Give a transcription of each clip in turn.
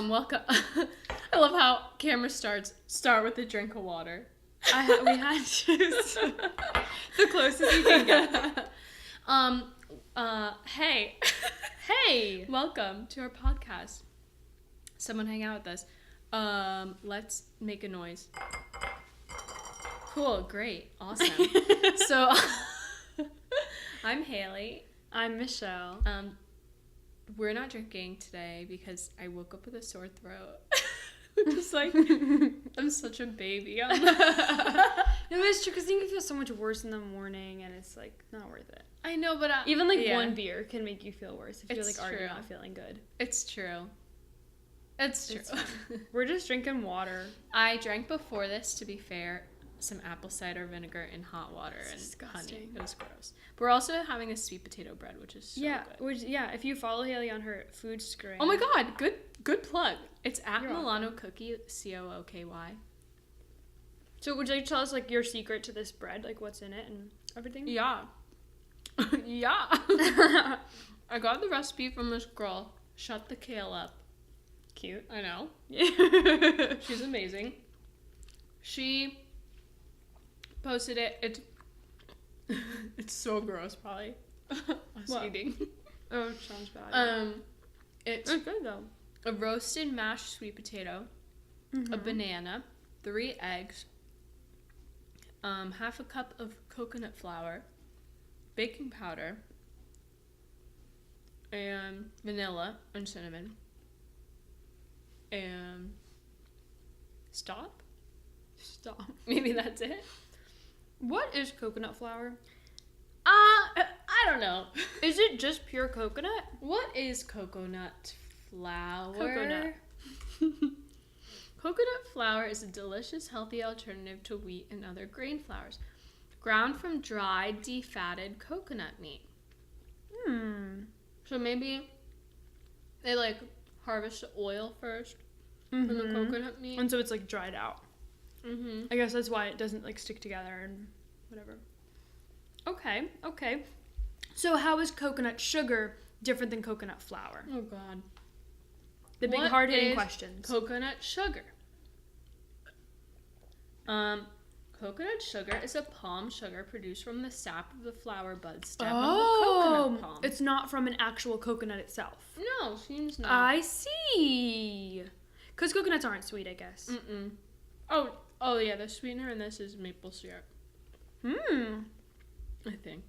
Welcome. I love how camera start with a drink of water. We had to. The closest you can get. Hey. Hey. Welcome to our podcast. Someone hang out with us. Let's make a noise. Cool, great, awesome. So, I'm Haley. I'm Michelle. We're not drinking today because I woke up with a sore throat. Just like, I'm such a baby. No, it's true, because then you feel so much worse in the morning, and it's, like, not worth it. I know, but... Even, like, one beer can make you feel worse if you're, like, already not feeling good. It's true. It's true. We're just drinking water. I drank before this, to be fair, some apple cider vinegar in hot water and disgusting. Honey. It was gross. But we're also having a sweet potato bread, which is so good. If you follow Haley on her Foodstagram. Oh my god, good plug. It's at You're Milano welcome. Cookie, Cooky. So would you like to tell us, like, your secret to this bread? Like, what's in it and everything? Yeah. Yeah. I got the recipe from this girl. Shut the kale up. Cute. I know. She's amazing. She posted it. It's so gross, probably. Us eating. Oh, it sounds bad. It's good though. a roasted mashed sweet potato, a banana, 3 eggs, half a cup of coconut flour, baking powder, and vanilla and cinnamon. And stop. Maybe that's it. What is coconut flour? I don't know. Is it just pure coconut? What is coconut flour? Coconut. Coconut flour is a delicious, healthy alternative to wheat and other grain flours, ground from dried, defatted coconut meat. So maybe they, like, harvest the oil first from the coconut meat. And so it's, like, dried out. I guess that's why it doesn't, like, stick together and whatever. Okay. So how is coconut sugar different than coconut flour? Oh, God. The big hard-hitting questions. Coconut sugar. Coconut sugar is a palm sugar produced from the sap of the flower bud stem of the coconut palm. It's not from an actual coconut itself. No, seems not. I see. Because coconuts aren't sweet, I guess. Oh yeah, the sweetener in this is maple syrup. I think.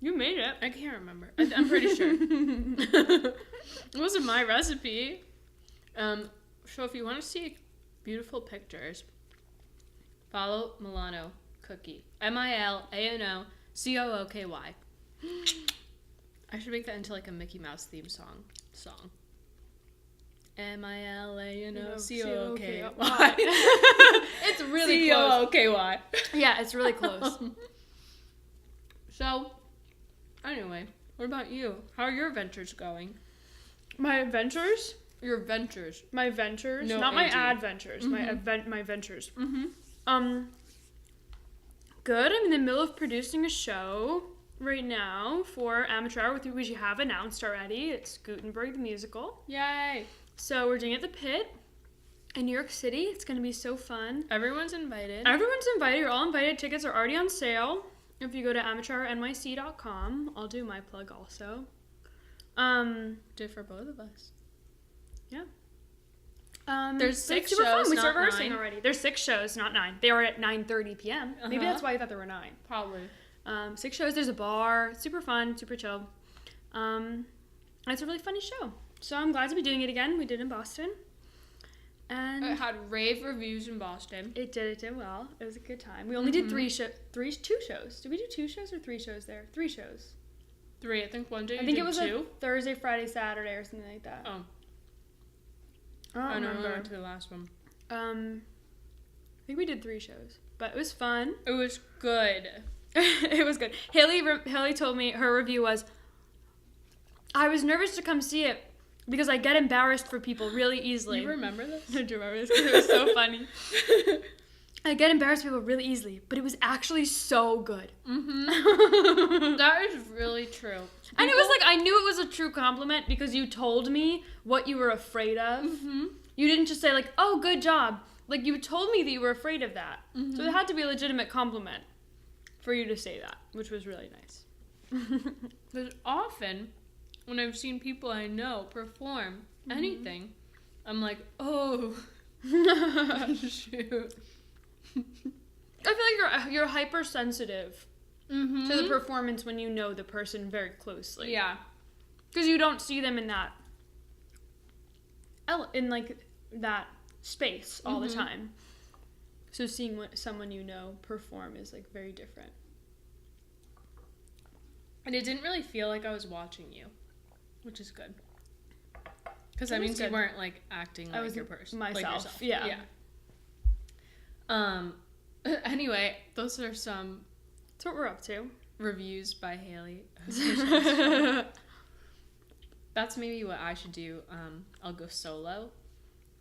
You made it. I can't remember. I'm pretty sure. It wasn't my recipe. So if you want to see beautiful pictures, follow Milano Cookie. MILANO COOKY. I should make that into, like, a Mickey Mouse theme song. MILANO COOKY. It's really close. COOKY. Yeah, it's really close. So, anyway, what about you? How are your ventures going? My adventures? Your ventures. My ventures? No, not my AG. adventures. My ventures. Good. I'm in the middle of producing a show right now for Amateur Hour, which we have announced already. It's Gutenberg the Musical. Yay! So we're doing it at the Pit in New York City. It's going to be so fun. Everyone's invited. Everyone's invited. You're all invited. Tickets are already on sale. If you go to amateurnyc.com, I'll do my plug also. Did for both of us. Yeah. There's 6 super shows, fun. We not started rehearsing 9. already. There's 6 shows, not 9. They were at 9:30 p.m. Maybe that's why I thought there were 9. Probably. 6 shows. There's a bar. Super fun. Super chill. And it's a really funny show. So I'm glad to be doing it again. We did it in Boston. And It had rave reviews in Boston. it did well. It was a good time. We only did 2 shows. Did we do 2 shows or 3 shows there? 3 shows. 3, I think one day I think did it was 2. a Thursday, Friday, Saturday, or something like that. Oh. I don't I remember. went to the last one. I think we did 3 shows, but it was fun. It was good. It was good. Haley told me her review was, I was nervous to come see it because I get embarrassed for people really easily. You remember this? I do remember this because it was so funny. I get embarrassed by people really easily, but it was actually so good. Mm-hmm. That is really true. And it was like, I knew it was a true compliment because you told me what you were afraid of. Mm-hmm. You didn't just say like, oh, good job. Like, you told me that you were afraid of that. Mm-hmm. So it had to be a legitimate compliment for you to say that, which was really nice. Because often, when I've seen people I know perform anything, I'm like, oh, shoot. I feel like you're hypersensitive Mm-hmm. to the performance when you know the person very closely. Yeah. Because you don't see them in that, in like that space all the time. So seeing someone you know perform is like very different. And it didn't really feel like I was watching you, which is good. Because that It is means you good. weren't like acting I like was your person. myself. Like yourself. Yeah. Anyway, those are some That's what we're up to. reviews by Haley. That's maybe what I should do. I'll go solo,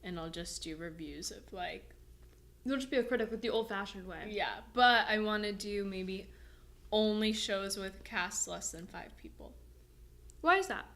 and I'll just do reviews of like. You'll just be a critic with the old-fashioned way. Yeah, but I want to do maybe only shows with casts less than 5 people. Why is that?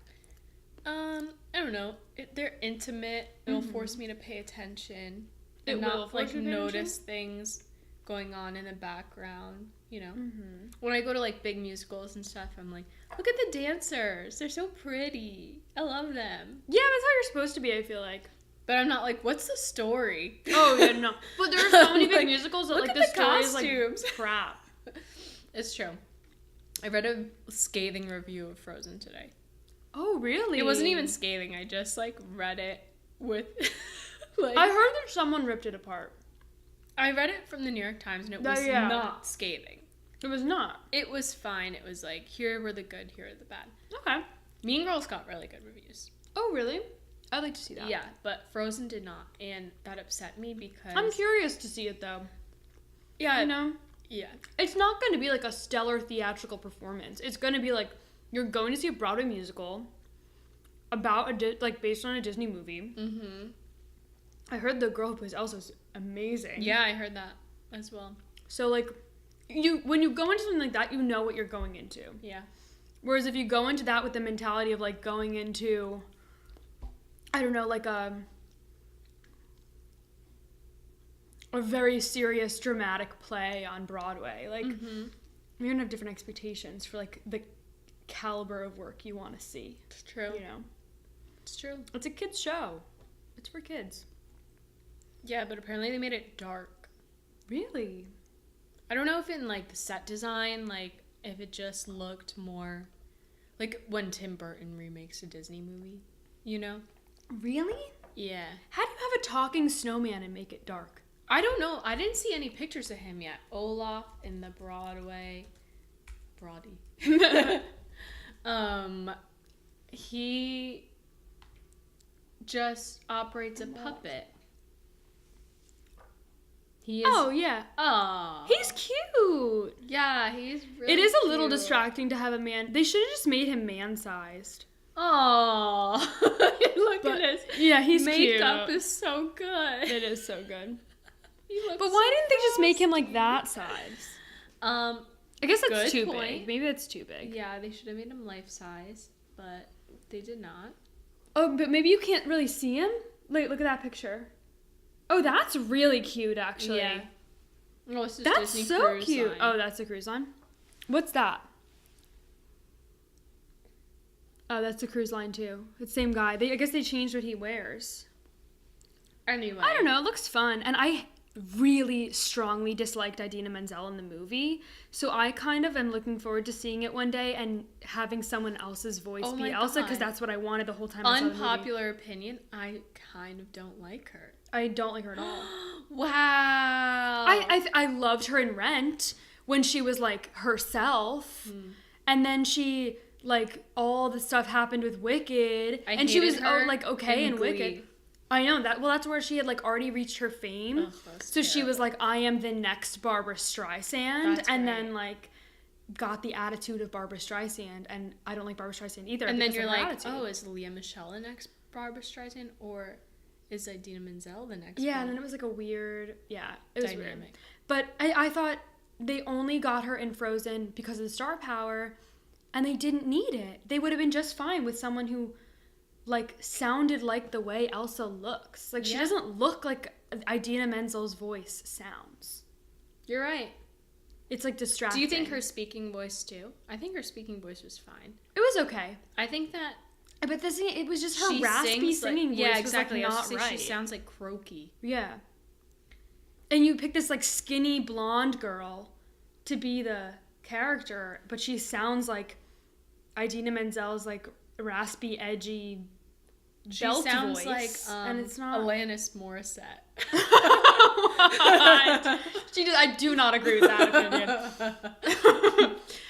I don't know. They're intimate. It'll force me to pay attention. It And will not force like you to pay notice things going on in the background. You know, Mm-hmm. when I go to like big musicals and stuff, I'm like, look at the dancers. They're so pretty. I love them. Yeah, that's how you're supposed to be, I feel like. But I'm not like, what's the story? Oh, yeah, no. But there are so many big Like, musicals that, look like, at the the story is, costumes. like, crap. It's true. I read a scathing review of Frozen today. Oh, really? It wasn't even scathing. I just like read it with like I heard that someone ripped it apart. I read it from the New York Times and it Oh, was yeah. not scathing. It was not. It was fine. It was like, here were the good, here are the bad. Okay. Mean Girls got really good reviews. Oh, really? I'd like to see that. Yeah, but Frozen did not, and that upset me because I'm curious to see it, though. yeah, You know? yeah, It's not going to be, like, a stellar theatrical performance. It's going to be, like, you're going to see a Broadway musical about, based on a Disney movie. mm-hmm. I heard the girl who plays Elsa's amazing. Yeah, I heard that as well. So, like, when you go into something like that, you know what you're going into. Yeah, Whereas if you go into that with the mentality of, like, going into, I don't know, like a very serious, dramatic play on Broadway, like, you're gonna have different expectations for, like, the caliber of work you want to see. it's true. You know? It's true. It's a kid's show. It's for kids. Yeah, but apparently they made it dark. Really? I don't know if in like the set design, like if it just looked more like when Tim Burton remakes a Disney movie, you know? Really? Yeah. How do you have a talking snowman and make it dark? I don't know. I didn't see any pictures of him yet. Olaf in the Broady. He just operates a puppet. He is. Oh, yeah. Oh. He's cute. Yeah, he's really It is a little cute. distracting to have a man. They should have just made him man-sized. Oh. Look But, at his yeah, he's makeup cute. is so good. It is so good. He looks But why so didn't they just make him like that size? Um, I guess that's Good too point. big. Maybe that's too big. yeah, they should have made him life size, but they did not. Oh, but maybe you can't really see him? Like, look at that picture. Oh, that's really cute, actually. Yeah. Oh, it's just That's Disney so Cruise cute. Line. Oh, that's a cruise line? What's that? Oh, that's a cruise line, too. It's the same guy. I guess they changed what he wears. Anyway. I don't know. It looks fun. And I really strongly disliked Idina Menzel in the movie. So I kind of am looking forward to seeing it one day and having someone else's voice Oh be my Elsa, because God. that's what I wanted the whole time I saw the movie. Unpopular opinion, I kind of don't like her. I don't like her at all. Wow. I loved her in Rent when she was, like, herself. And then she, like, all the stuff happened with Wicked. I and she was, hated her like, okay in Glee. Wicked. I know that. Well, that's where she had like already reached her fame. Ugh, that's so she was terrible. like, I am the next Barbara Streisand, That's and right. then like got the attitude of Barbara Streisand, and I don't like Barbara Streisand either. And then because you're of her like, attitude. oh, is Leah Michelle the next Barbara Streisand, or is Idina Menzel the next Yeah, one? and then it was like a weird, it was Dynamic. weird. But I thought they only got her in Frozen because of the star power, and they didn't need it. They would have been just fine with someone who, like, sounded like the way Elsa looks. Like, she doesn't look like Idina Menzel's voice sounds. You're right. It's, like, distracting. Do you think her speaking voice, too? I think her speaking voice was fine. It was okay. I think that... But the thing, it was just her raspy singing voice. Yeah, exactly. Was, like, not right. She sounds like croaky. Yeah. And you pick this, like, skinny blonde girl to be the character, but she sounds like Idina Menzel's, like, raspy, edgy belt voice. She sounds like and it's not... Alanis Morissette. I do not agree with that opinion.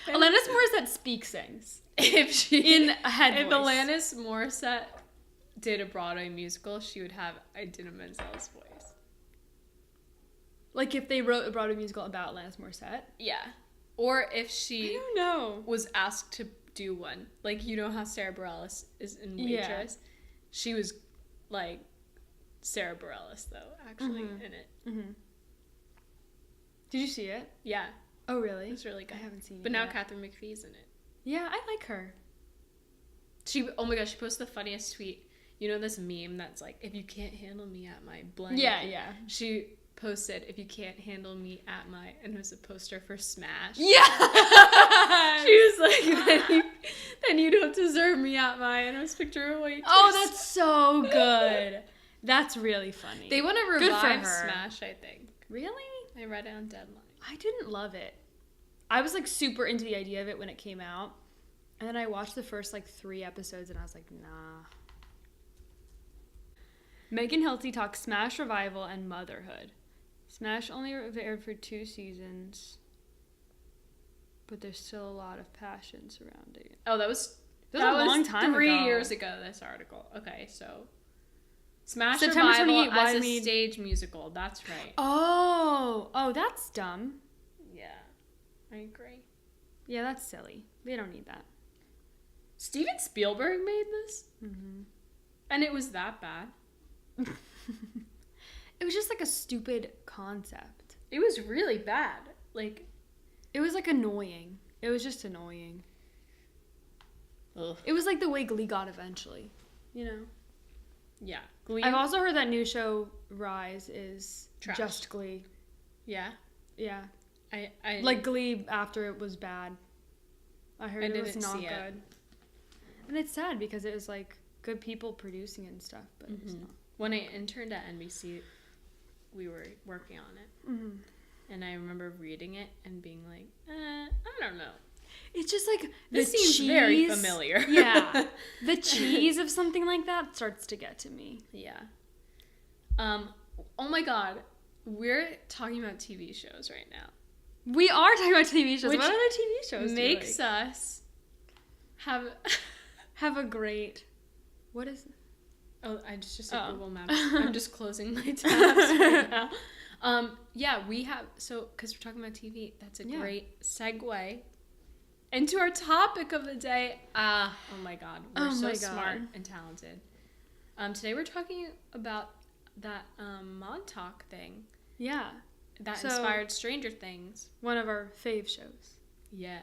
Alanis Morissette sings. If Alanis Morissette did a Broadway musical, she would have Idina Menzel's voice. Like if they wrote a Broadway musical about Alanis Morissette? Yeah. Or if she I don't know. was asked to do one. Like, you know how Sarah Bareilles is in Waitress? Yeah. She was like Sarah Bareilles, though, actually, in it. Mm-hmm. Did you see it? Yeah. Oh, really? It was really good. I haven't seen it But now yet. Catherine McPhee's in it. Yeah, I like her. Oh my gosh, she posted the funniest tweet. You know this meme that's like, if you can't handle me at my blank. Yeah. She posted, if you can't handle me at my, and it was a poster for Smash. Yeah! She was like, then you don't deserve me at my, and it was a picture of Waitress. Oh, that's so good. That's really funny. They want to revive Smash, I think. Really? I read it on Deadline. I didn't love it. I was, like, super into the idea of it when it came out. And then I watched the first, like, 3 episodes, and I was like, nah. Megan Hilty talks Smash revival and motherhood. Smash only aired for 2 seasons. But there's still a lot of passion surrounding it. Oh, that was a long time 3 ago. years ago, this article. Okay, so... Smash September revival 28, as a stage musical. That's right. Oh, that's dumb. Yeah, I agree. Yeah, that's silly. They don't need that. Steven Spielberg made this? Mm-hmm. And it was that bad? It was just like a stupid concept. It was really bad. Like, it was like annoying. It was just annoying. Ugh. It was like the way Glee got eventually, you know? Yeah. Glee. I've also heard that new show Rise is trash. Just Glee. Yeah. Yeah. I like Glee after it was bad. I heard it was not good. And it's sad because it was like good people producing it and stuff, but it's not. When I interned at NBC, we were working on it. Mm-hmm. And I remember reading it and being like, I don't know. It's just like this seems very familiar. Yeah. The cheese of something like that starts to get to me. Yeah. Oh my god. We're talking about TV shows right now. We are talking about TV shows. Which what other TV shows makes us have a great... What is it? Oh, I just Google Maps. I'm just closing my tabs right now. Yeah, we have... So, because we're talking about TV, that's a great segue into our topic of the day. Oh my god. We're so smart and talented. Today we're talking about that Montauk thing. Yeah. That inspired Stranger Things. One of our fave shows. Yeah.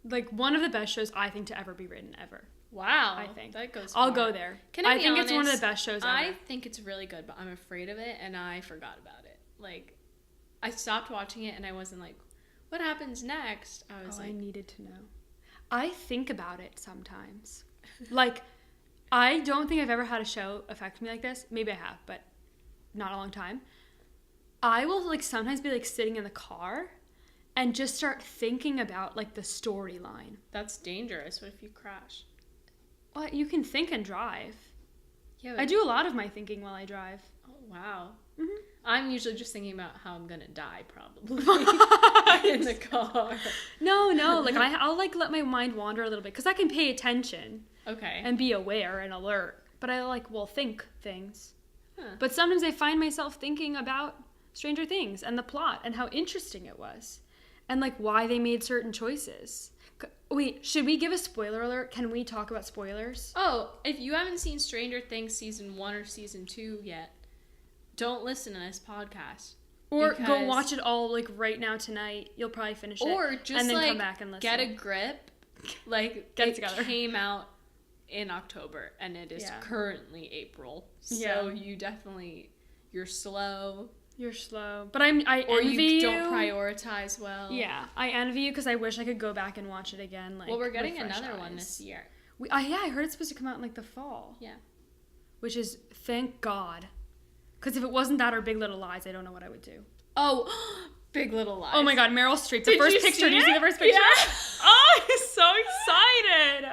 Like, one of the best shows, I think, to ever be written, ever. Wow. I think. That goes far. I'll go there. I think it's one of the best shows ever. I think it's really good, but I'm afraid of it, and I forgot about it. Like, I stopped watching it, and I wasn't like, what happens next? I was I needed to know. I think about it sometimes. Like, I don't think I've ever had a show affect me like this. Maybe I have, but not a long time. I will, like, sometimes be, like, sitting in the car and just start thinking about, like, the storyline. That's dangerous. What if you crash? Well, you can think and drive. Yeah, I do a lot of my thinking while I drive. Oh, wow. Mm-hmm. I'm usually just thinking about how I'm gonna die, probably, in the car. No. Like, I'll, like, let my mind wander a little bit, because I can pay attention. Okay. And be aware and alert. But I, like, will think things. Huh. But sometimes I find myself thinking about Stranger Things and the plot and how interesting it was. And, like, why they made certain choices. Wait, should we give a spoiler alert? Can we talk about spoilers? Oh, if you haven't seen Stranger Things Season 1 or Season 2 yet, don't listen to this podcast. Or go watch it all, like, right now tonight. You'll probably finish it. Or just, and then like, come back and listen. get a grip. Like, get it together. Came out in October, and it is currently April. So you definitely, you're slow. You're slow. But I envy you. Or you don't prioritize well. Yeah. I envy you because I wish I could go back and watch it again. Like, well, we're getting another one this year. I heard it's supposed to come out in, like, the fall. Yeah. Which is, thank God. Because if it wasn't that or Big Little Lies, I don't know what I would do. Oh, Big Little Lies. Oh my God, Meryl Streep. The first picture. Did you see the first picture? Yeah. Oh, I'm so excited.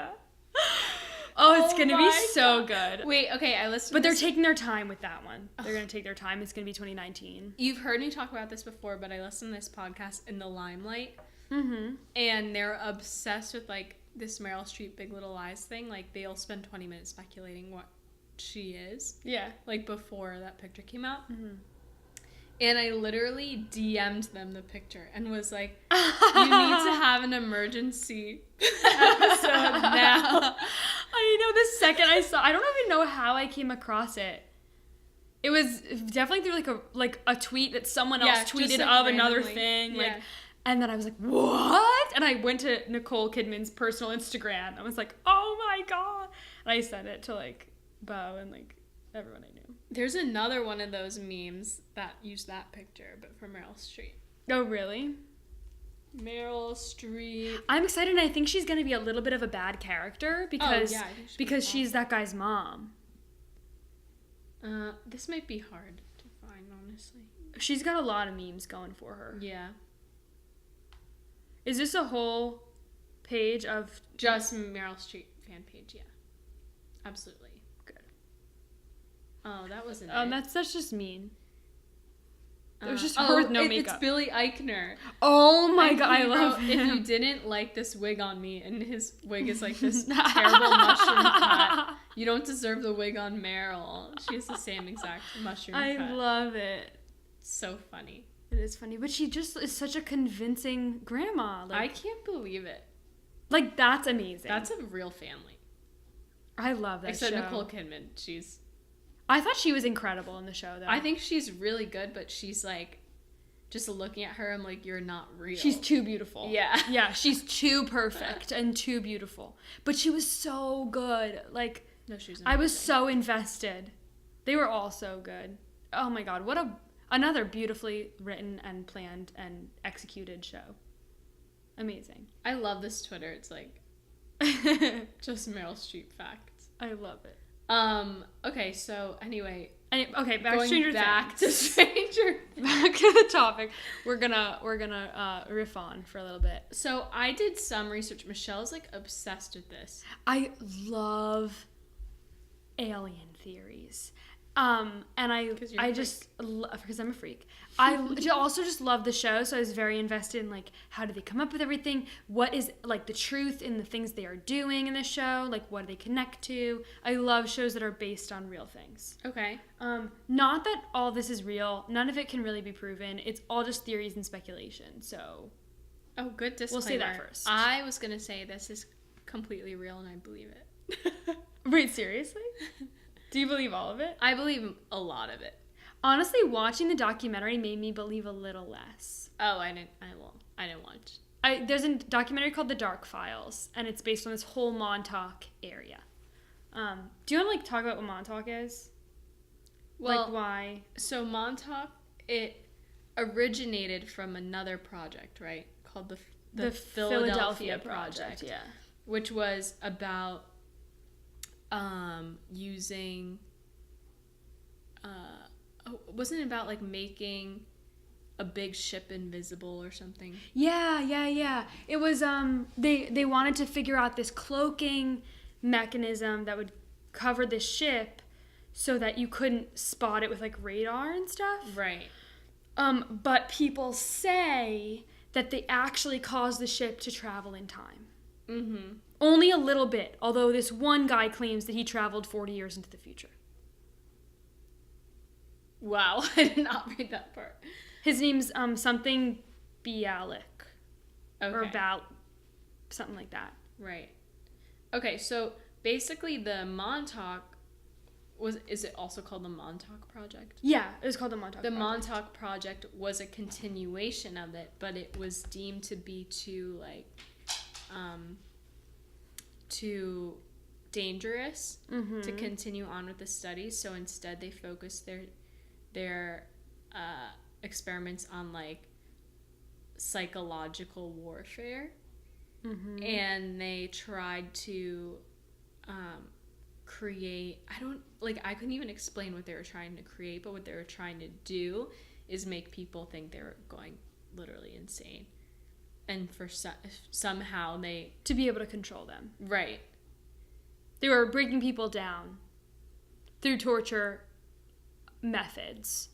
Oh, it's going to be so good. Wait, okay, I listened But they're taking their time with that one. They're going to take their time. It's going to be 2019. You've heard me talk about this before, but I listened to this podcast in the Limelight. Mm-hmm. And they're obsessed with, like, this Meryl Streep Big Little Lies thing. Like, they'll spend 20 minutes speculating what she is. Yeah. Like, before that picture came out. Mm-hmm. And I literally DM'd them the picture and was like, you need to have an emergency episode now. I know the second I saw, I don't even know how I came across it. It was definitely through like a tweet that someone else tweeted like of another thing. Like, and then I was like, what? And I went to Nicole Kidman's personal Instagram. I was like, oh my God. And I sent it to like Bo and like everyone I knew. There's another one of those memes that used that picture, but for Meryl Streep. Oh, really? Meryl Streep. I'm excited, and I think she's going to be a little bit of a bad character because she's that guy's mom. This might be hard to find, honestly. She's got a lot of memes going for her. Yeah. Is this a whole page of... Just Meryl Streep fan page, yeah. Absolutely. Oh, that wasn't it. That's just mean. It was just her with no makeup. It's Billy Eichner. Oh my God, I love him. If you didn't like this wig on me, and his wig is like this terrible mushroom cut, you don't deserve the wig on Meryl. She has the same exact mushroom cut. I love it. It's so funny. It is funny, but she just is such a convincing grandma. Like, I can't believe it. Like, that's amazing. That's a real family. I love that show. Except Nicole Kidman, she's... I thought she was incredible in the show, though. I think she's really good, but she's like, just looking at her, I'm like, you're not real. She's too beautiful. Yeah. Yeah, she's too perfect and too beautiful. But she was so good. Like, no, she was amazing. I was so invested. They were all so good. Oh my God, what another beautifully written and planned and executed show. Amazing. I love this Twitter. It's like, just Meryl Streep facts. I love it. Okay, so anyway, back to Stranger Things. Back to the topic. We're gonna riff on for a little bit. So I did some research. Michelle's like obsessed with this. I love alien theories. And I just because I'm a freak. I also just love the show, so I was very invested in like how do they come up with everything? What is like the truth in the things they are doing in the show? Like what do they connect to? I love shows that are based on real things. Okay. Not that all this is real. None of it can really be proven. It's all just theories and speculation. So. Oh, good disclaimer. We'll say that first. I was gonna say this is completely real, and I believe it. Wait, seriously? Do you believe all of it? I believe a lot of it. Honestly, watching the documentary made me believe a little less. Oh, I didn't watch. There's a documentary called The Dark Files, and it's based on this whole Montauk area. Do you want to like talk about what Montauk is? Well, like why? So Montauk, it originated from another project, right? Called the Philadelphia Project. Yeah. Which was about using wasn't it about like making a big ship invisible or something? Yeah. It was they wanted to figure out this cloaking mechanism that would cover the ship so that you couldn't spot it with like radar and stuff. Right. But people say that they actually caused the ship to travel in time. Mm-hmm. Only a little bit, although this one guy claims that he traveled 40 years into the future. Wow, I did not read that part. His name's something Bialik. Okay. Or something like that. Right. Okay, so basically the Montauk is it also called the Montauk Project? Yeah, it was called the Montauk Project. The Montauk Project was a continuation of it, but it was deemed to be too dangerous to continue on with the studies. So instead, they focused their experiments on like psychological warfare, and they tried to create. I couldn't even explain what they were trying to create, but what they were trying to do is make people think they were going literally insane, and for somehow to be able to control them. Right. They were breaking people down through torture methods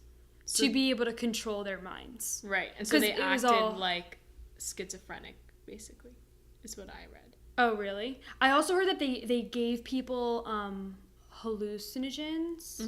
to be able to control their minds. Right. And so they acted like schizophrenic, basically, is what I read. Oh, really? I also heard that they gave people hallucinogens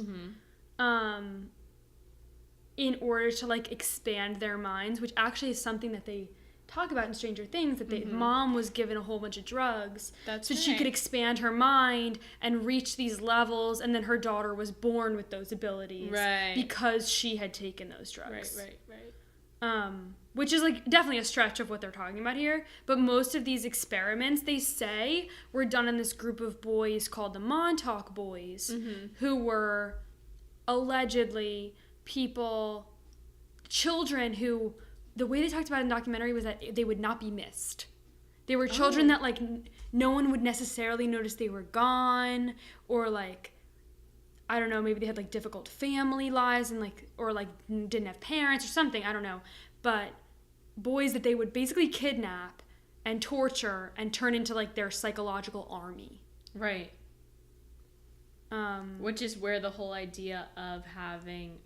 in order to, like, expand their minds, which actually is something that they talk about in Stranger Things, that mom was given a whole bunch of drugs she could expand her mind and reach these levels, and then her daughter was born with those abilities because she had taken those drugs. Right. Which is like definitely a stretch of what they're talking about here, but most of these experiments, they say, were done in this group of boys called the Montauk Boys, who were allegedly children who, the way they talked about it in the documentary was that they would not be missed. They were children that, like, no one would necessarily notice they were gone, or, like, I don't know, maybe they had, like, difficult family lives and, like, or, like, didn't have parents or something, I don't know. But boys that they would basically kidnap and torture and turn into, like, their psychological army. Right. Which is where the whole idea of having,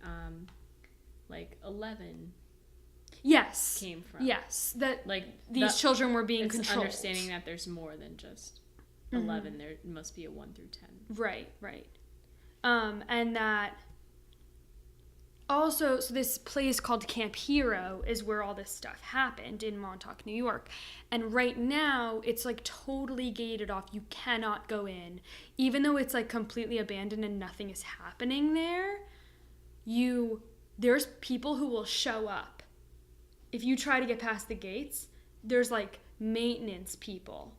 like, 11... Yes. Came from. Yes. That, like, these children were being controlled. Understanding that there's more than just 11. There must be a 1 through 10. Right. And that also, so this place called Camp Hero is where all this stuff happened in Montauk, New York. And right now, it's, like, totally gated off. You cannot go in. Even though it's, like, completely abandoned and nothing is happening there, there's people who will show up. If you try to get past the gates, there's, like, maintenance people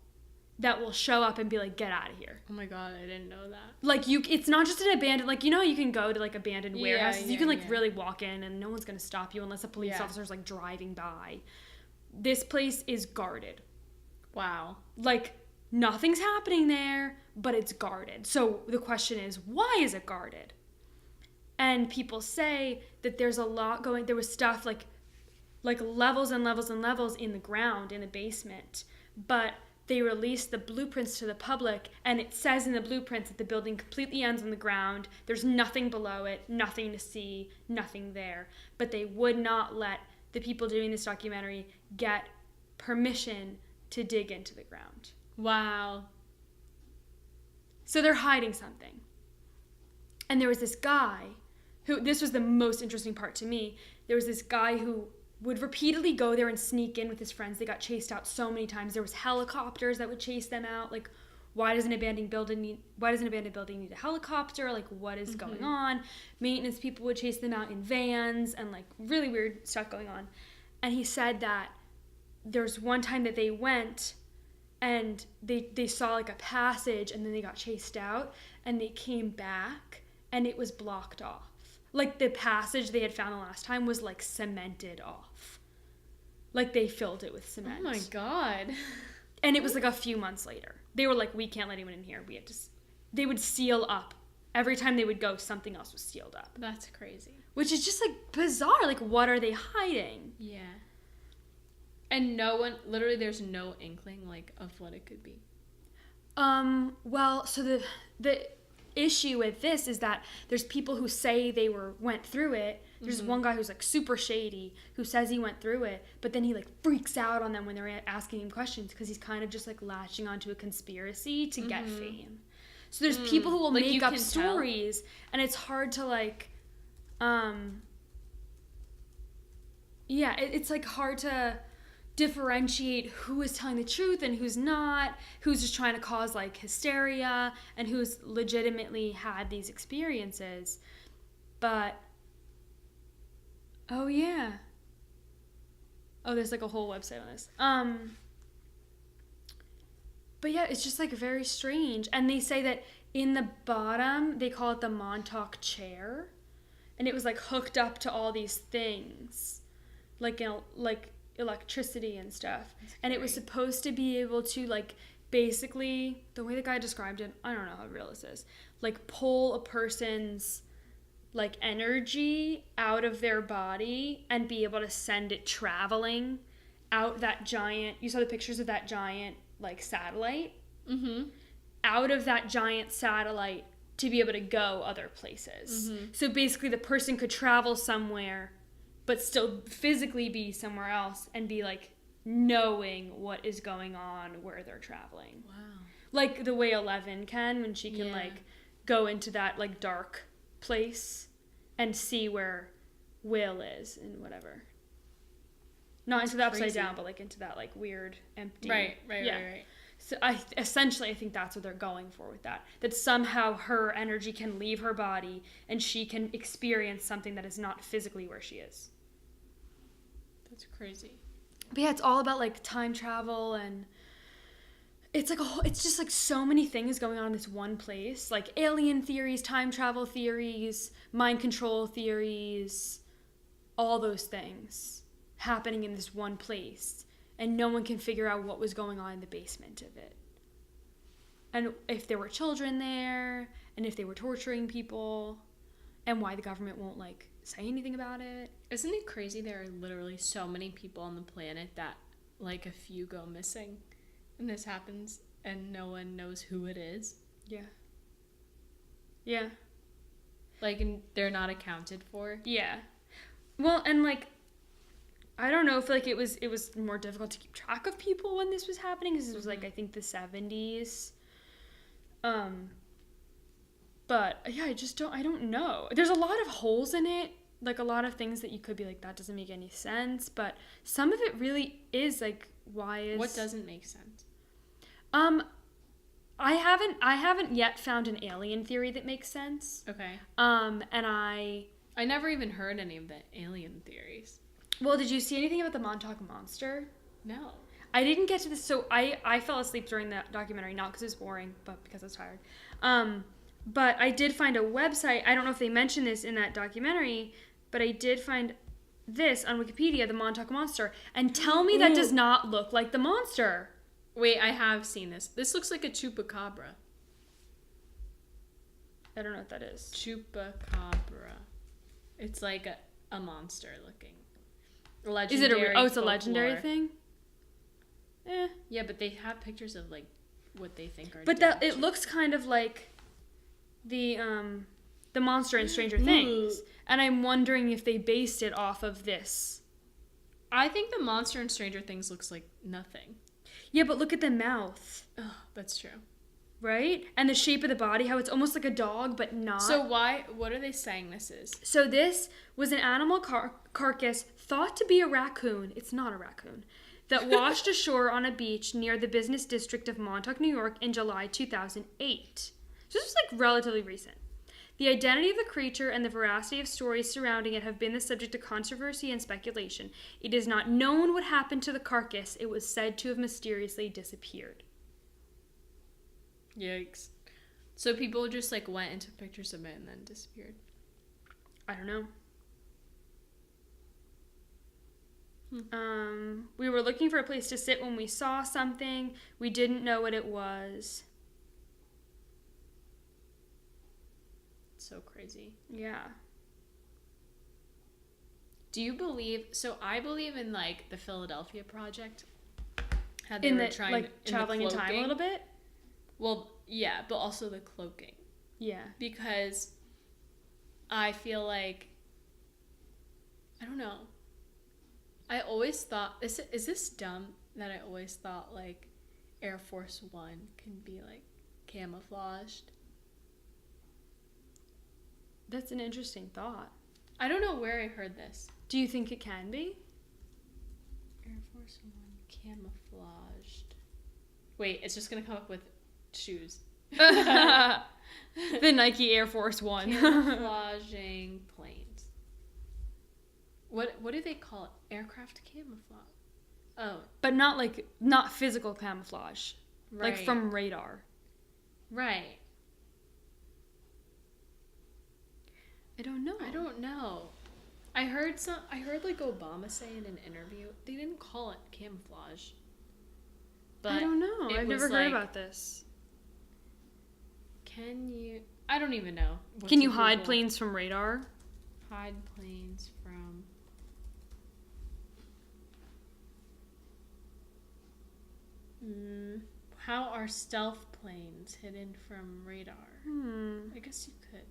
that will show up and be like, get out of here. Oh my god, I didn't know that. Like, it's not just an abandoned, like, you know, you can go to, like, abandoned warehouses. You can, like, really walk in and no one's going to stop you unless a police officer's, like, driving by. This place is guarded. Wow. Like, nothing's happening there, but it's guarded. So the question is, why is it guarded? And people say that there's a lot there was stuff, like levels and levels and levels in the ground, in the basement. But they released the blueprints to the public, and it says in the blueprints that the building completely ends on the ground. There's nothing below it, nothing to see, nothing there. But they would not let the people doing this documentary get permission to dig into the ground. Wow. So they're hiding something. And there was this guy who, this was the most interesting part to me, there was this guy who would repeatedly go there and sneak in with his friends. They got chased out so many times. There was helicopters that would chase them out. Like, why does an abandoned building need a helicopter? Like, what is going on? Maintenance people would chase them out in vans, and, like, really weird stuff going on. And he said that there's one time that they went and they saw, like, a passage, and then they got chased out, and they came back and it was blocked off. Like, the passage they had found the last time was, like, cemented off. Like, they filled it with cement. Oh, my God. And it was, like, a few months later. They were like, we can't let anyone in here. They would seal up. Every time they would go, something else was sealed up. That's crazy. Which is just, like, bizarre. Like, what are they hiding? Yeah. And literally there's no inkling, like, of what it could be. Well, so the issue with this is that there's people who say they went through it. There's one guy who's, like, super shady who says he went through it, but then he, like, freaks out on them when they're asking him questions because he's kind of just, like, latching onto a conspiracy to get fame. So there's people who will, like, make up stories, and it's hard to, like, it's, like, hard to differentiate who is telling the truth and who's not, who's just trying to cause like hysteria, and who's legitimately had these experiences. But oh yeah. Oh, there's like a whole website on this. But yeah, it's just like very strange. And they say that in the bottom, they call it the Montauk chair, and it was like hooked up to all these things, like electricity and stuff. And it was supposed to be able to like basically, the way the guy described it, I don't know how real this is, like pull a person's like energy out of their body and be able to send it traveling out that giant, you saw the pictures of that giant like satellite, out of that giant satellite to be able to go other places. So basically the person could travel somewhere but still physically be somewhere else and be like knowing what is going on where they're traveling. Wow. Like the way 11 can, when she can like go into that like dark place and see where Will is and whatever. Not into the upside down, but like into that like weird empty. Right. So I think that's what they're going for with that. That somehow her energy can leave her body and she can experience something that is not physically where she is. That's crazy. But yeah, it's all about like time travel, and it's like it's just like so many things going on in this one place. Like alien theories, time travel theories, mind control theories, all those things happening in this one place. And no one can figure out what was going on in the basement of it. And if there were children there, and if they were torturing people, and why the government won't, like, say anything about it. Isn't it crazy there are literally so many people on the planet that, like, a few go missing, and this happens, and no one knows who it is? Yeah. Yeah. Like, and they're not accounted for? Yeah. Well, and, like, I don't know if like it was more difficult to keep track of people when this was happening, because it was like I think the 70s. But yeah, I don't know. There's a lot of holes in it, like a lot of things that you could be like, that doesn't make any sense, but some of it really is like, what doesn't make sense? I haven't yet found an alien theory that makes sense. Okay. And I never even heard any of the alien theories. Well, did you see anything about the Montauk monster? No. I didn't get to this, so I fell asleep during that documentary, not because it was boring, but because I was tired. But I did find a website. I don't know if they mentioned this in that documentary, but I did find this on Wikipedia, the Montauk monster. And tell me that does not look like the monster. Wait, I have seen this. This looks like a Chupacabra. I don't know what that is. Chupacabra. It's like a monster looking. Legendary. Is it it's a legendary thing? Yeah, but they have pictures of like what they think are. But that it looks kind of like the monster in Stranger Things, and I'm wondering if they based it off of this. I think the monster in Stranger Things looks like nothing. Yeah, but look at the mouth. Oh, that's true. Right? And the shape of the body, how it's almost like a dog, but not. So what are they saying this is? So this was an animal carcass thought to be a raccoon. It's not a raccoon. That washed ashore on a beach near the business district of Montauk, New York in July 2008. So this was like relatively recent. The identity of the creature and the veracity of stories surrounding it have been the subject of controversy and speculation. It is not known what happened to the carcass. It was said to have mysteriously disappeared. Yikes. So people just like went and took pictures of it and then disappeared. I don't know. We were looking for a place to sit when we saw something. We didn't know what it was. So crazy. Yeah. Do you believe, so I believe in like the Philadelphia Project. How they were trying like traveling in time a little bit? Well, yeah, but also the cloaking. Yeah. Because I feel like, I don't know. I always thought, is this dumb that I always thought like Air Force One can be like camouflaged? That's an interesting thought. I don't know where I heard this. Do you think it can be? Air Force One. Camouflaged. Wait, it's just gonna come up with shoes. The Nike Air Force One. Camouflaging planes. What do they call it? Aircraft camouflage. Oh. But not physical camouflage. Right. Like from radar. Right. I don't know. I heard like Obama say in an interview they didn't call it camouflage. But I don't know. I've never heard like, about this. I don't even know. Can you hide planes from radar? Hide planes from... How are stealth planes hidden from radar? I guess you could.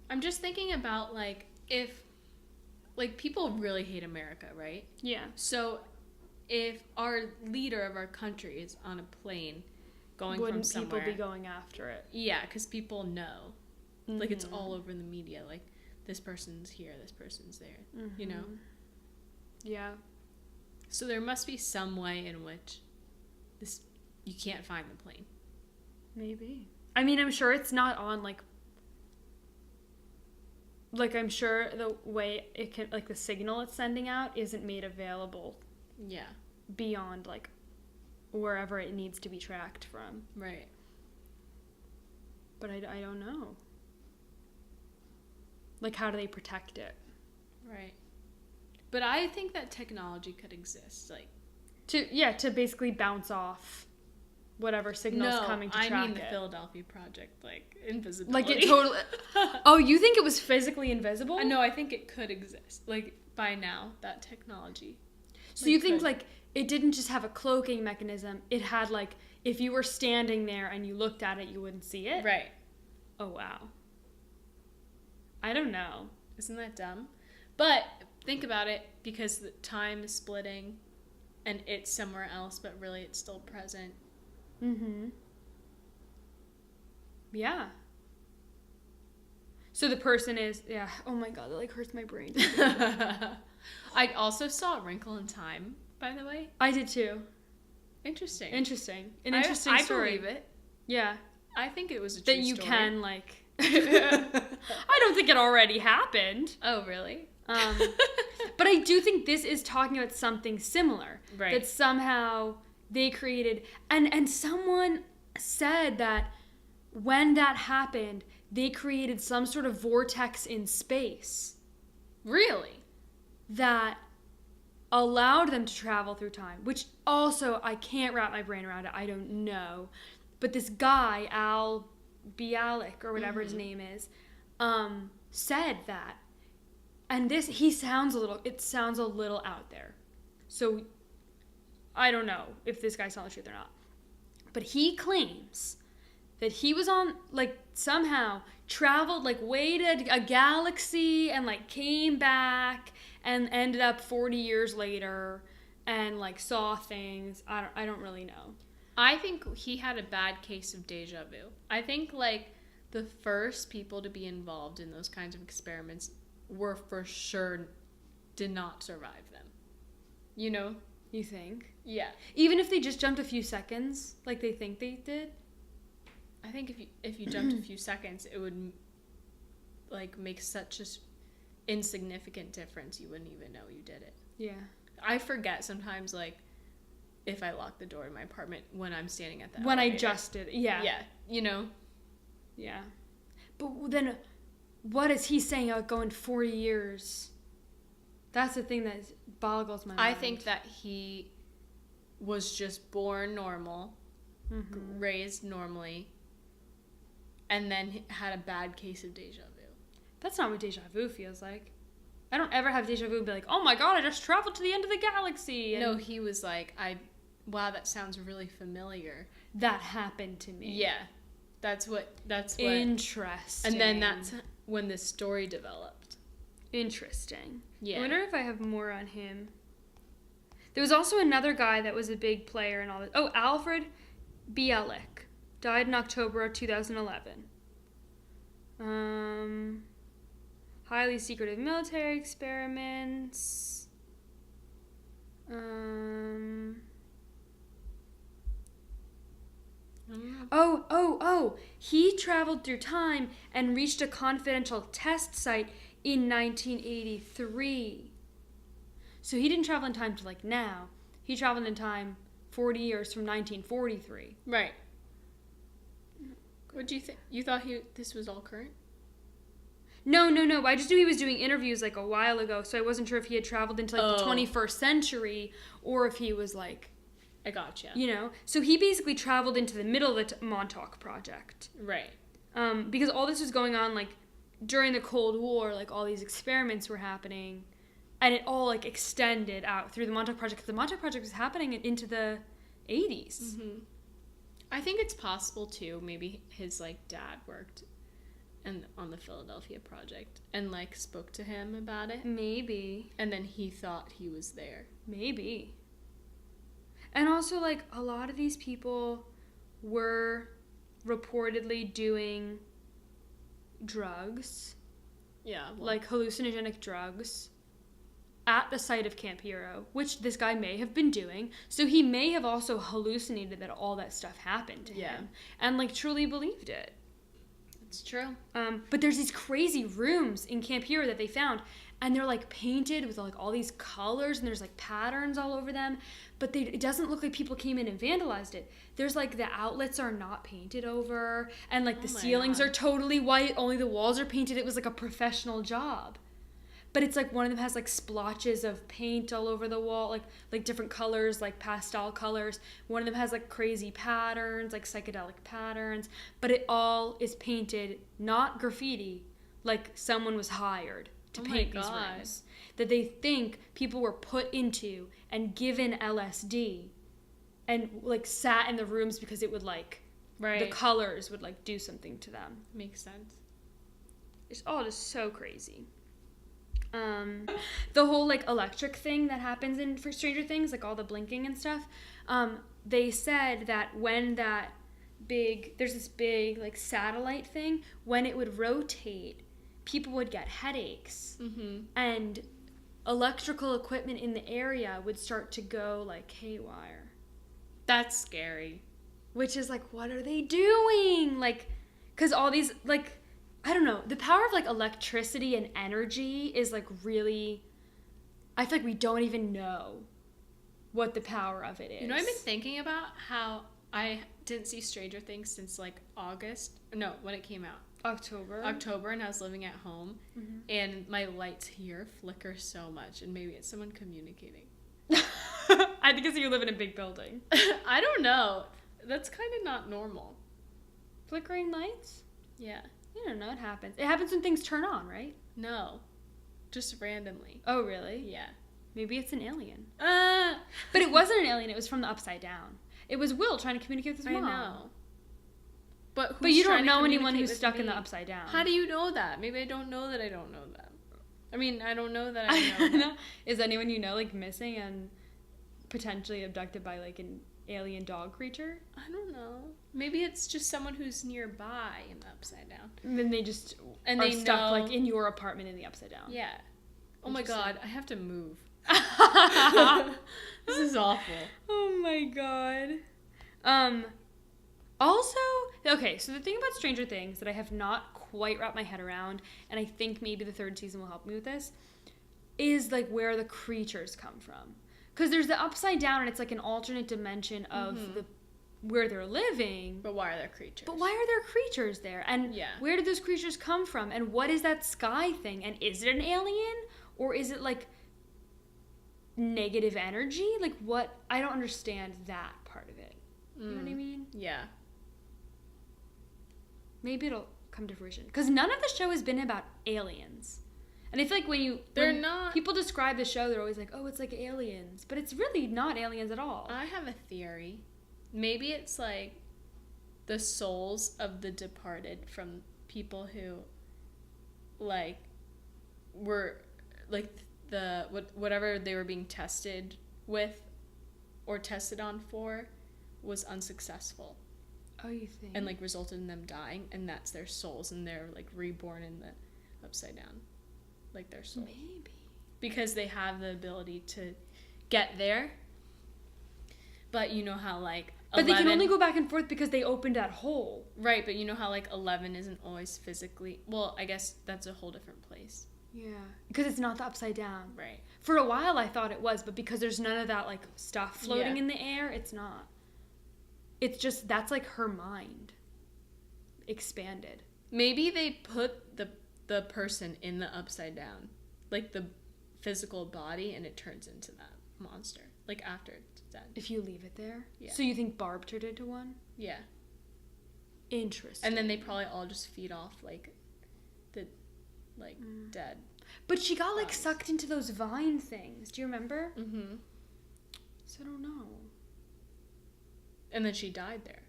I'm just thinking about, like, if... Like, people really hate America, right? Yeah. So, if our leader of our country is on a plane going from somewhere... Wouldn't people be going after it? Yeah, because people know. Mm-hmm. Like, it's all over the media. Like, this person's here, this person's there. Mm-hmm. You know? Yeah. So there must be some way in which you can't find the plane. Maybe. I mean, I'm sure it's not on, like, I'm sure the way it can, like, the signal it's sending out isn't made available. Yeah. Beyond, like, wherever it needs to be tracked from. Right. But I don't know. Like, how do they protect it? Right. But I think that technology could exist, like... To basically bounce off whatever signal's coming to track it. I mean the Philadelphia Project, like, invisibility. Like, it totally... Oh, you think it was physically invisible? No, I think it could exist. Like, by now, that technology. So you think, like, it didn't just have a cloaking mechanism. It had, like, if you were standing there and you looked at it, you wouldn't see it? Right. Oh, wow. I don't know. Isn't that dumb? But think about it, because the time is splitting and it's somewhere else, but really it's still present. Mm-hmm. Yeah. So the person is, yeah, oh my god, that, like, hurts my brain. I also saw A Wrinkle in Time, by the way. I did too. Interesting. An interesting story. I believe it. Yeah. I think it was a true story. That you can, like... I don't think it already happened. Oh, really? But I do think this is talking about something similar. Right. That somehow they created... And someone said that when that happened, they created some sort of vortex in space. Really? That allowed them to travel through time. Which also, I can't wrap my brain around it. I don't know. But this guy, Al Bialik, or whatever his name is, said that. And it sounds a little out there. So, I don't know if this guy's telling the truth or not. But he claims that he was on, like, somehow traveled, like, way to a galaxy and, like, came back and ended up 40 years later and, like, saw things. I don't really know. I think he had a bad case of deja vu. I think, like, the first people to be involved in those kinds of experiments were for sure did not survive them. You know? You think? Yeah. Even if they just jumped a few seconds, like they think they did? I think if you jumped a few seconds, it would, like, make such an insignificant difference you wouldn't even know you did it. Yeah. I forget sometimes, like, if I lock the door in my apartment when I'm standing at the When elevator. I just did it. Yeah. Yeah. You know? Yeah. But then, what is he saying about going 40 years? That's the thing that boggles my mind. I think that he was just born normal, raised normally, and then had a bad case of deja vu. That's not what deja vu feels like. I don't ever have deja vu and be like, oh my god, I just traveled to the end of the galaxy. And no, he was like, wow, that sounds really familiar. That happened to me. Yeah. That's what. Interesting. And then that's when this story developed. Interesting. Yeah. I wonder if I have more on him. There was also another guy that was a big player in all this. Oh, Alfred Bialik. Died in October of 2011. Highly secretive military experiments. Oh. He traveled through time and reached a confidential test site in 1983. So he didn't travel in time to like now. He traveled in time 40 years from 1943. Right. What do you think? You thought this was all current? No. I just knew he was doing interviews like a while ago, so I wasn't sure if he had traveled into like the 21st century or if he was like... I gotcha. You know? So he basically traveled into the middle of the Montauk project. Right. Because all this was going on like during the Cold War, like all these experiments were happening, and it all like extended out through the Montauk project, because the Montauk project was happening into the 80s. Mm-hmm. I think it's possible too. Maybe his like dad worked on the Philadelphia project and like spoke to him about it. Maybe. And then he thought he was there. Maybe. And also like a lot of these people were reportedly doing drugs. Yeah. Well, like hallucinogenic drugs at the site of Camp Hero, which this guy may have been doing. So he may have also hallucinated that all that stuff happened to him and like truly believed it. It's true. But there's these crazy rooms in Camp Hero that they found, and they're like painted with like all these colors, and there's like patterns all over them, but it doesn't look like people came in and vandalized it. There's like the outlets are not painted over, and like the ceilings are totally white, only the walls are painted. It was like a professional job. But it's like one of them has like splotches of paint all over the wall, like different colors, like pastel colors. One of them has like crazy patterns, like psychedelic patterns. But it all is painted, not graffiti, like someone was hired to paint these rooms. That they think people were put into and given LSD and like sat in the rooms because it would like, the colors would like do something to them. Makes sense. It's all just so crazy. The whole like electric thing that happens in for Stranger Things, like all the blinking and stuff, they said that when there's this big like satellite thing, when it would rotate, people would get headaches, and electrical equipment in the area would start to go like haywire. That's scary. Which is like, what are they doing? Like, because all these like, I don't know, the power of like electricity and energy is like really, I feel like we don't even know what the power of it is. You know, I've been thinking about how I didn't see Stranger Things since like August. No, when it came out. October, and I was living at home, and my lights here flicker so much, and maybe it's someone communicating. I think it's you live in a big building. I don't know. That's kind of not normal. Flickering lights? Yeah. I don't know, it happens. It happens when things turn on, right? No. Just randomly. Oh, really? Yeah. Maybe it's an alien. But it wasn't an alien, it was from the Upside Down. It was Will trying to communicate with his mom. I know. But you don't know anyone who's stuck in the Upside Down. How do you know that? Maybe I don't know that I don't know that. I mean, I don't know that I know that. Is anyone you know, like, missing and potentially abducted by, like, an alien dog creature? I don't know. Maybe it's just someone who's nearby in the Upside Down. And then they just are stuck, like, in your apartment in the Upside Down. Yeah. Oh my god, I have to move. This is awful. Oh my god. Also, okay, so the thing about Stranger Things that I have not quite wrapped my head around, and I think maybe the third season will help me with this, is, like, where the creatures come from. Because there's the Upside Down, and it's, like, an alternate dimension of where they're living. But why are there creatures? But why are there creatures there? And where did those creatures come from? And what is that sky thing? And is it an alien? Or is it, like, negative energy? Like, what? I don't understand that part of it. You know what I mean? Yeah. Maybe it'll come to fruition. Because none of the show has been about aliens. And I feel like when people describe the show, they're always like, oh, it's like aliens. But it's really not aliens at all. I have a theory. Maybe it's like the souls of the departed from people who, like, were, like, whatever they were being tested with or tested on for was unsuccessful. Oh, you think? And, like, resulted in them dying, and that's their souls, and they're, like, reborn in the Upside Down. Like, their soul. Maybe. Because they have the ability to get there. But you know how, like, But they can only go back and forth because they opened that hole. Right, but you know how, like, 11 isn't always physically... Well, I guess that's a whole different place. Yeah. Because it's not the upside down. Right. For a while, I thought it was, but because there's none of that, like, stuff floating in the air, it's not. It's just, that's, like, her mind expanded. Maybe they put the person in the upside down. Like, the physical body, and it turns into that monster. Like, after it's dead. If you leave it there? Yeah. So you think Barb turned into one? Yeah. Interesting. And then they probably all just feed off, like, the, like, dead. But she got, like, sucked into those vine things. Do you remember? Mm-hmm. So I don't know. And then she died there.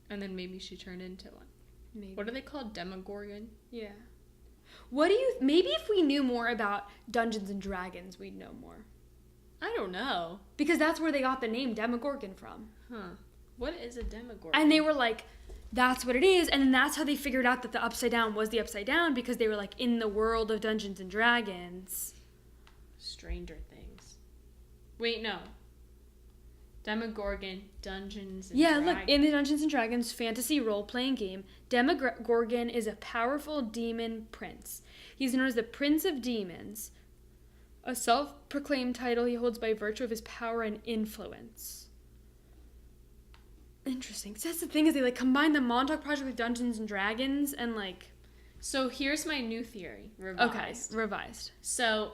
And then maybe she turned into one. Maybe. What are they called? Demogorgon? Yeah. What do you... Maybe if we knew more about Dungeons and Dragons, we'd know more. I don't know. Because that's where they got the name Demogorgon from. Huh. What is a Demogorgon? And they were like, that's what it is. And then that's how they figured out that the Upside Down was the Upside Down, because they were like, in the world of Dungeons and Dragons. Stranger Things. Wait, no. Demogorgon, Dungeons and Yeah, Dragons. look, in the Dungeons and Dragons fantasy role-playing game, Demogorgon is a powerful demon prince. He's known as the Prince of Demons, a self-proclaimed title he holds by virtue of his power and influence. Interesting. So that's the thing, is they like combine the Montauk Project with Dungeons and Dragons and like... So here's my new theory, revised. Okay, revised. So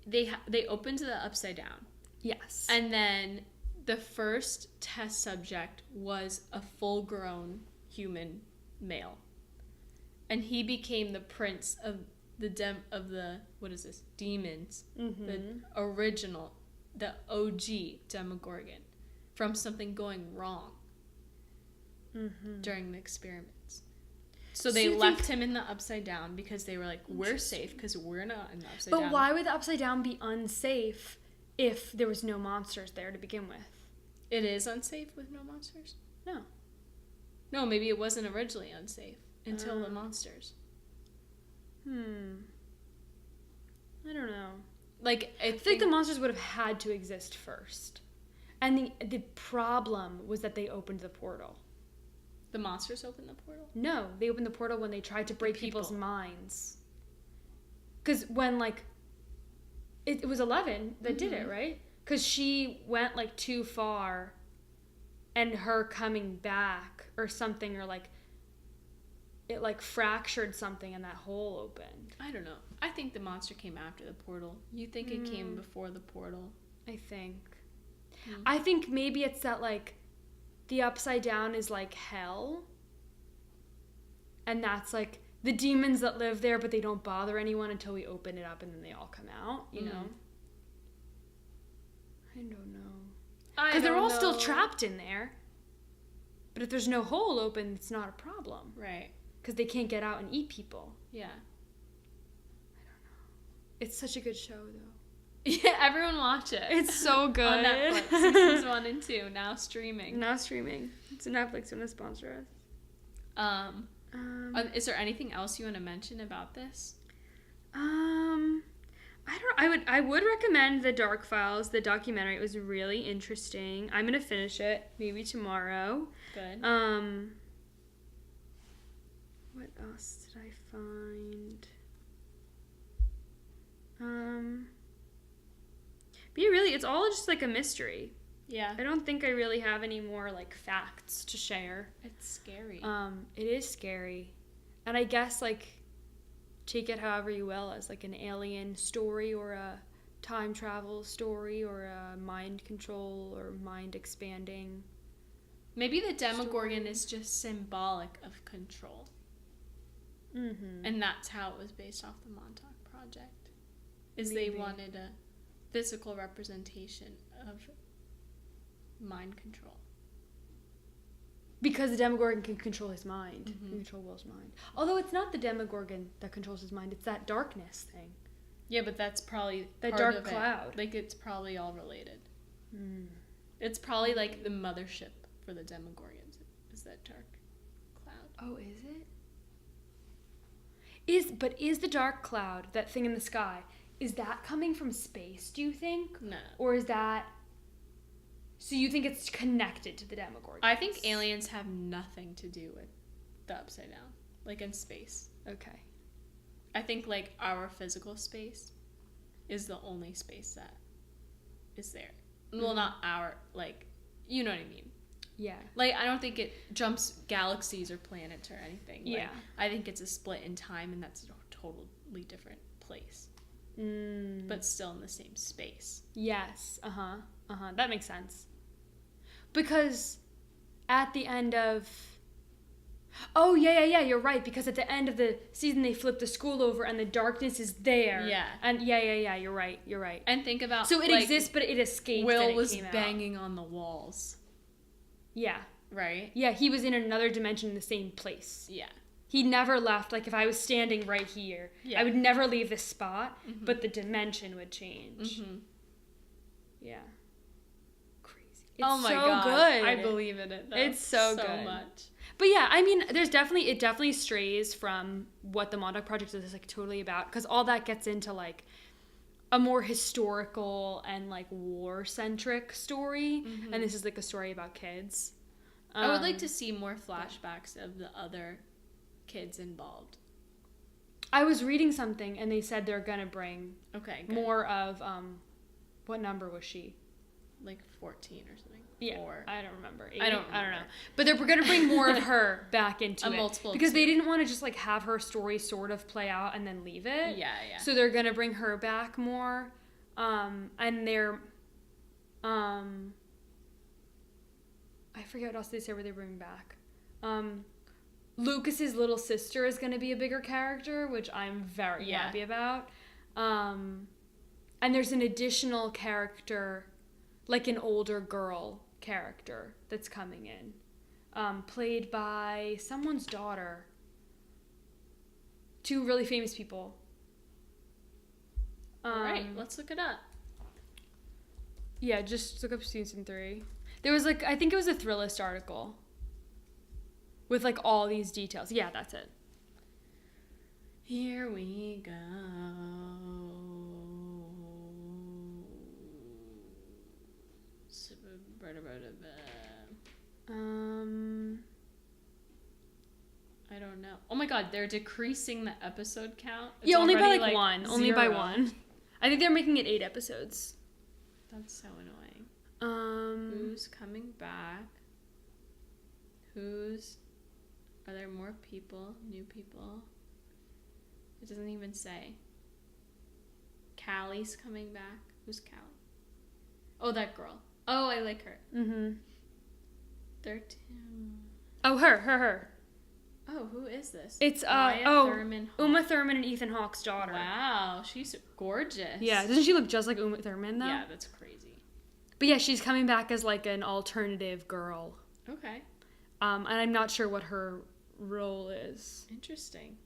they opened to the Upside Down. Yes. And then the first test subject was a full-grown human male. And he became the prince of the what is this? Demons. Mm-hmm. The original, the OG Demogorgon, from something going wrong during the experiments. So they left him in the Upside Down because they were like, we're safe because we're not in the Upside Down. But why would the Upside Down be unsafe if there was no monsters there to begin with? It is unsafe with no monsters? No. No, maybe it wasn't originally unsafe until the monsters. I don't know. Like, I think the monsters would have had to exist first. And the problem was that they opened the portal. The monsters opened the portal? No, they opened the portal when they tried to break people's minds. Because when, like, it was 11 that did it, right? Because she went, like, too far, and her coming back or something, or, like, it, like, fractured something and that hole opened. I don't know. I think the monster came after the portal. You think it came before the portal? I think. I think maybe it's that, like, the Upside Down is, like, hell. And that's, like, the demons that live there, but they don't bother anyone until we open it up and then they all come out, you know? I don't know. Because they're all still trapped in there. But if there's no hole open, it's not a problem. Right. Because they can't get out and eat people. Yeah. I don't know. It's such a good show, though. Yeah, everyone watch it. It's so good. On Netflix, seasons 1 and 2, now streaming. Now streaming. It's Netflix going to sponsor us. Is there anything else you want to mention about this? I would recommend The Dark Files, the documentary. It was really interesting. I'm gonna finish it maybe tomorrow. Good. What else did I find? But yeah, really, it's all just like a mystery. Yeah. I don't think I really have any more like facts to share. It's scary. It is scary, and I guess like take it however you will, as like an alien story or a time travel story or a mind control or mind expanding. Maybe the Demogorgon is just symbolic of control. And that's how it was based off the Montauk Project. They wanted a physical representation of mind control. Because the Demogorgon can control his mind. Can control Will's mind. Although it's not the Demogorgon that controls his mind, it's that darkness thing. Yeah, but that's probably that part dark of cloud. It. Like, it's probably all related. It's probably like the mothership for the Demogorgons is that dark cloud. Oh, is it? But is the dark cloud, that thing in the sky, is that coming from space, do you think? No. Or is that... So you think it's connected to the Demogorgons? I think aliens have nothing to do with the Upside Down. Like, in space. Okay. I think, like, our physical space is the only space that is there. Well, not our, like, you know what I mean. Yeah. Like, I don't think it jumps galaxies or planets or anything. Like, Yeah. I think it's a split in time, and that's a totally different place. But still in the same space. Yes. That makes sense. Because at the end of... Oh, yeah, you're right. Because at the end of the season, they flip the school over and the darkness is there. Yeah. And yeah, you're right. And think about... So it exists, but it escaped. Will and it was came banging out. on the walls. Yeah. Right? Yeah, he was in another dimension in the same place. Yeah. He never left. Like, if I was standing right here, I would never leave this spot, but the dimension would change. Yeah. Crazy. It's oh my so god. good. I believe in it, though. It's so good. Much. But yeah, I mean, it definitely strays from what the Montauk Project is, like, totally about, because all that gets into, like, a more historical and, like, war-centric story, and this is, like, a story about kids. I would like to see more flashbacks of the other kids involved. I was reading something, and they said they're gonna bring more of, what number was she? Like 14 or something. Yeah, 4. I don't remember. 8? I don't know. But they're going to bring more of her back into it. Multiple because they didn't want to just, like, have her story sort of play out and then leave it. Yeah. So they're going to bring her back more. And they're... I forget what else they said where they bring back. Lucas's little sister is going to be a bigger character, which I'm very happy about. And there's an additional character, like an older girl character that's coming in, played by someone's daughter. 2 really famous people. All right, let's look it up. Yeah, just look up season 3. There was, like, I think it was a Thrillist article with, like, all these details. Yeah, that's it. Here we go. I don't know. Oh my god, they're decreasing the episode count. It's only by, like 1. 0. Only by 1. I think they're making it 8 episodes. That's so annoying. Who's coming back? Are there more people? New people? It doesn't even say. Callie's coming back. Who's Callie? Oh, that girl. Oh, I like her. 13. Oh, her. Oh, who is this? It's Thurman Hawke. Uma Thurman and Ethan Hawke's daughter. Wow, she's gorgeous. Yeah, doesn't she look just like Uma Thurman though? Yeah, that's crazy. But yeah, she's coming back as, like, an alternative girl. Okay. And I'm not sure what her role is. Interesting.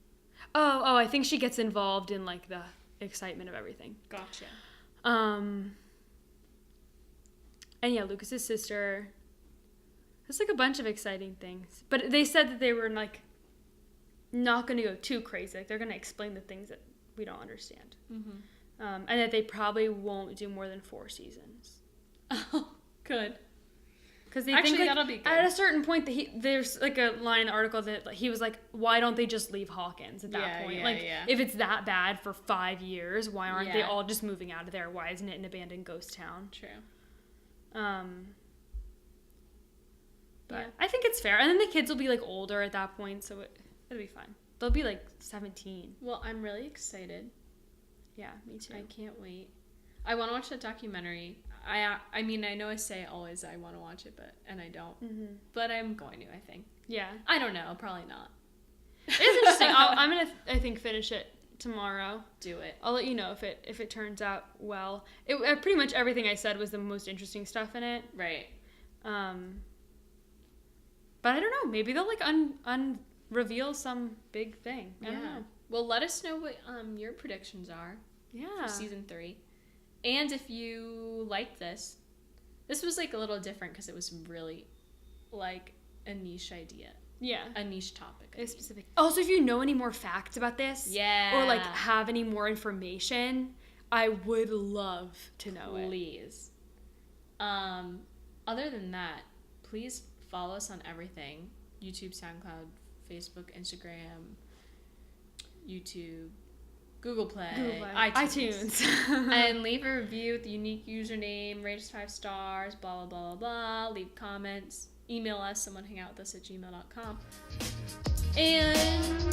Oh, I think she gets involved in, like, the excitement of everything. Gotcha. And yeah, Lucas's sister. There's, like, a bunch of exciting things. But they said that they were, like, not going to go too crazy. Like, they're going to explain the things that we don't understand. And that they probably won't do more than 4 seasons. Oh, good. Because they Actually, think, like, that'll be good. at a certain point, that there's, like, a line in the article that, like, he was like, why don't they just leave Hawkins at that point? If it's that bad for 5 years, why aren't they all just moving out of there? Why isn't it an abandoned ghost town? True. But I think it's fair. And then the kids will be, like, older at that point, so it'll be fine. They'll be, like, 17. Well, I'm really excited. Yeah, me too. I can't wait. I want to watch that documentary. I mean, I know I say always I want to watch it, and I don't. But I'm going to, I think. Yeah. I don't know. Probably not. It's interesting. I'm going to, I think, finish it tomorrow. Do it. I'll let you know if it turns out well. Pretty much everything I said was the most interesting stuff in it. Right. But I don't know. Maybe they'll, like, reveal some big thing. I don't know. Well, let us know what your predictions are. Yeah. For season 3. And if you like this was, like, a little different because it was really, like, a niche idea. Yeah. A niche topic. It's specific. Also, if you know any more facts about this. Yeah. Or, like, have any more information, I would love to know it. Please. Other than that, please follow us on everything. YouTube, SoundCloud, Facebook, Instagram, YouTube, Google Play, iTunes. And leave a review with the unique username, rate us 5 stars, blah, blah, blah, blah, blah. Leave comments. Email us, someonehangoutwithus@gmail.com. And